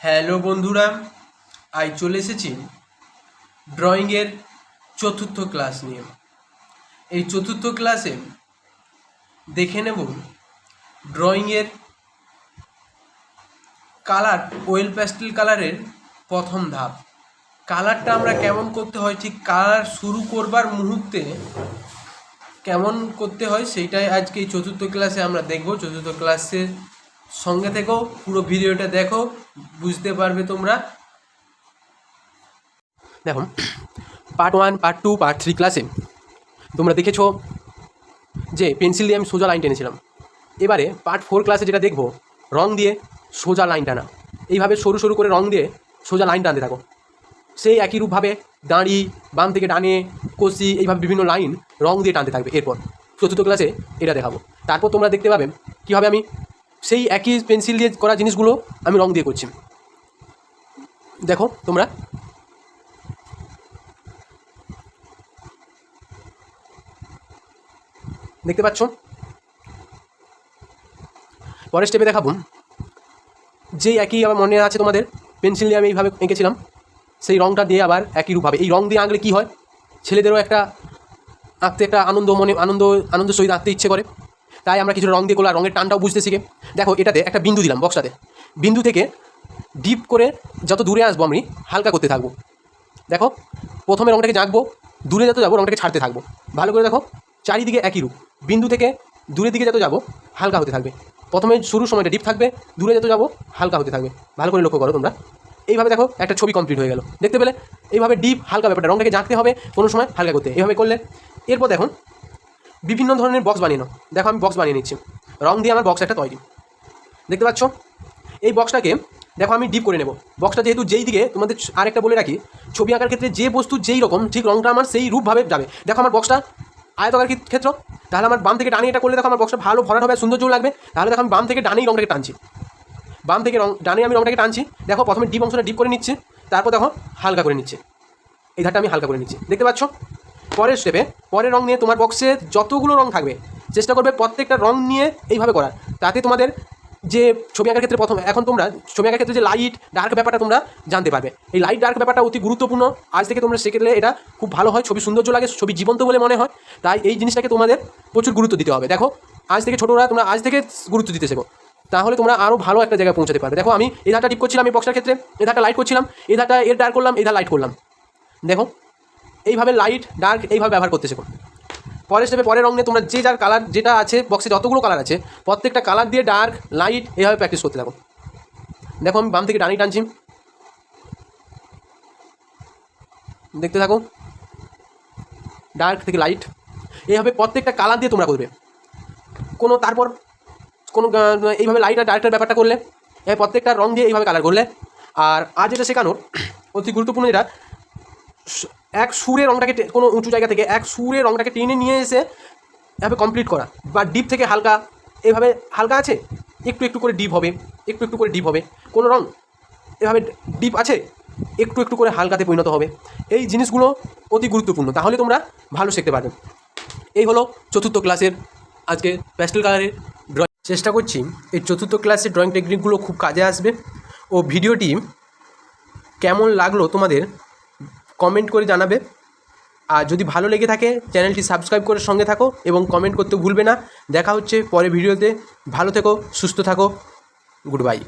Hello বন্ধুরা, আজ চলে এসেছি ড্রয়িংয়ের চতুর্থ ক্লাস নিয়ে। এই চতুর্থ ক্লাসে দেখে নেব ড্রয়িংয়ের কালার, ওয়েল প্যাস্টেল কালারের প্রথম ধাপ। কালারটা আমরা কেমন করতে হয়, ঠিক কালার শুরু করবার মুহূর্তে কেমন করতে হয় সেইটাই আজকে এই চতুর্থ ক্লাসে আমরা দেখব। চতুর্থ ক্লাসের সঙ্গে থেকেও পুরো ভিডিওটা দেখো, বুঝতে পারবে তোমরা। দেখো, পার্ট 1, পার্ট 2, পার্ট 3 ক্লাসে তোমরা দেখেছো যে পেন্সিল দিয়ে আমি সোজা লাইন টেনেছিলাম। এবারে পার্ট 4 ক্লাসে যেটা দেখবো, রং দিয়ে সোজা লাইন টানা। এইভাবে সরু সরু করে রং দিয়ে সোজা লাইন টানতে থাকো। সেই একই রূপভাবে দাঁড়ি, বাম থেকে ডানে, কষি, এইভাবে বিভিন্ন লাইন রং দিয়ে টানতে থাকবে। এরপর চতুর্থ ক্লাসে এটা দেখাবো। তারপর তোমরা দেখতে পাবে কীভাবে আমি সেই একই পেন্সিল দিয়ে করা জিনিসগুলো আমি রং দিয়ে করছি। দেখো তোমরা, দেখতে পাচ্ছ। পরের স্টেপে দেখাবো যেই একই, আবার মনে আছে তোমাদের, পেন্সিল দিয়ে আমি এইভাবে এঁকেছিলাম, সেই রংটা দিয়ে আবার একই রূপভাবে এই রং দিয়ে আঁকলে কী হয়, ছেলেদেরও একটা আঁকতে একটা আনন্দ সহিত আঁকতে ইচ্ছে করে। তাই আমরা কিছু রং দিয়ে করলাম, রঙের টানটাও বুঝতে শিখে। দেখো, এটাতে একটা বিন্দু দিলাম বক্সটাতে। বিন্দু থেকে ডিপ করে যত দূরে আসবো আমি হালকা করতে থাকবো। দেখো, প্রথমে রংটাকে জাঁকবো, দূরে যত যাবো রংটাকে ছাড়তে থাকবো। ভালো করে দেখো, চারিদিকে একই রূপ। বিন্দু থেকে দূরের দিকে যত যাবো হালকা হতে থাকবে। প্রথমে শুরুর সময়টা ডিপ থাকবে, দূরে যত যাবো হালকা হতে থাকবে। ভালো করে লক্ষ্য করো তোমরা। এইভাবে দেখো একটা ছবি কমপ্লিট হয়ে গেল, দেখতে পেলে। এইভাবে ডিপ হালকা ব্যাপারটা, রংটাকে জাঁকতে হবে, কোনো সময় হালকা করতে, এইভাবে করলে। এরপর দেখো বিভিন্ন ধরনের বক্স বানিয়ে নাও। দেখো আমি বক্স বানিয়ে নিচ্ছি, রং দিয়ে আমার বক্স একটা তৈরি, দেখতে পাচ্ছ। এই বক্সটাকে দেখো আমি ডিপ করে নেব। বক্সটা যেহেতু যেই দিকে, তোমাদের আরেকটা বলে রাখি, ছবি আঁকার ক্ষেত্রে যে বস্তু যেই রকম, ঠিক রংটা আমার সেই রূপভাবে যাবে। দেখো আমার বক্সটা আয়তাকার ক্ষেত্র, তাহলে আমার বাম থেকে ডানে এটা করলে দেখো আমার বক্সটা ভালো ভরাট হবে, সৌন্দর্য লাগবে। তাহলে দেখো আমি বাম থেকে ডানেই রংটাকে টানছি, বাম থেকে ডানে আমি রংটাকে টানছি। দেখো প্রথমে ডিপ অংশটা ডিপ করে নিচ্ছি, তারপর দেখো হালকা করে নিচ্ছে, এই ধারটা আমি হালকা করে নিচ্ছি, দেখতে পাচ্ছ। পরের স্টেপে পরের রং নিয়ে তোমার বক্সে যতগুলো রং থাকবে চেষ্টা করবে প্রত্যেকটা রং নিয়ে এইভাবে করার। তাতে তোমাদের যে ছবি আঁকার ক্ষেত্রে এখন তোমরা ছবি আঁকার ক্ষেত্রে যে লাইট ডার্ক ব্যাপারটা তোমরা জানতে পারবে। এই লাইট ডার্ক ব্যাপারটা অতি গুরুত্বপূর্ণ। আজ থেকে তোমরা শিখলে এটা খুব ভালো হয়, ছবি সৌন্দর্য লাগে, ছবি জীবন্ত বলে মনে হয়। তাই এই জিনিসটাকে তোমাদের প্রচুর গুরুত্ব দিতে হবে। দেখো, আজ থেকে ছোটোরা তোমরা আজ থেকে গুরুত্ব দিতে শেখো, তাহলে তোমরা আরও ভালো একটা জায়গায় পৌঁছাতে পারবে। দেখো আমি এই ধারটা ডিপ করছিলাম এই বক্সটার ক্ষেত্রে, এই ধারটা লাইট করছিলাম, এই ধারটা এর ডার্ক করলাম, এই ধার লাইট করলাম। দেখো এইভাবে লাইট ডার্ক এইভাবে ব্যবহার করতে শেখো। পরের স্টেপে পরের রং নিয়ে তোমরা যে যার কালার যেটা আছে, বক্সে যতগুলো কালার আছে প্রত্যেকটা কালার দিয়ে ডার্ক লাইট এইভাবে প্র্যাকটিস করতে থাকো। দেখো আমি বাম থেকে ডানি টানছি, দেখতে থাকো, ডার্ক থেকে লাইট, এইভাবে প্রত্যেকটা কালার দিয়ে তোমরা করবে। তারপর এইভাবে লাইট আর ডার্কের ব্যাপারটা করলে, এই প্রত্যেকটা রং দিয়ে এইভাবে কালার করলে। আর আজ এটা শেখানোর অতি গুরুত্বপূর্ণ, এটা এক সুরে রংটাকে কোনো উঁচু জায়গা থেকে এক সুরে রংটাকে টেনে নিয়ে এসে এভাবে কমপ্লিট করা। বা ডিপ থেকে হালকা, এভাবে হালকা আছে একটু একটু করে ডিপ হবে, একটু একটু করে ডিপ হবে। কোনো রং এভাবে ডিপ আছে, একটু একটু করে হালকাতে পরিণত হবে। এই জিনিসগুলো অতি গুরুত্বপূর্ণ, তাহলে তোমরা ভালো শিখতে পারবে। এই হলো চতুর্থ ক্লাসের আজকে প্যাস্টেল কালারের ড্রয়িং। চেষ্টা করছি এই চতুর্থ ক্লাসের ড্রয়িং টেকনিকগুলো খুব কাজে আসবে। ও ভিডিওটি কেমন লাগলো তোমাদের কমেন্ট করে জানাবে। আর যদি ভালো লেগে থাকে চ্যানেলটি সাবস্ক্রাইব করে সঙ্গে থাকো এবং কমেন্ট করতে ভুলবে না। দেখা হচ্ছে পরে ভিডিওতে। ভালো থেকো, সুস্থ থাকো, গুড বাই।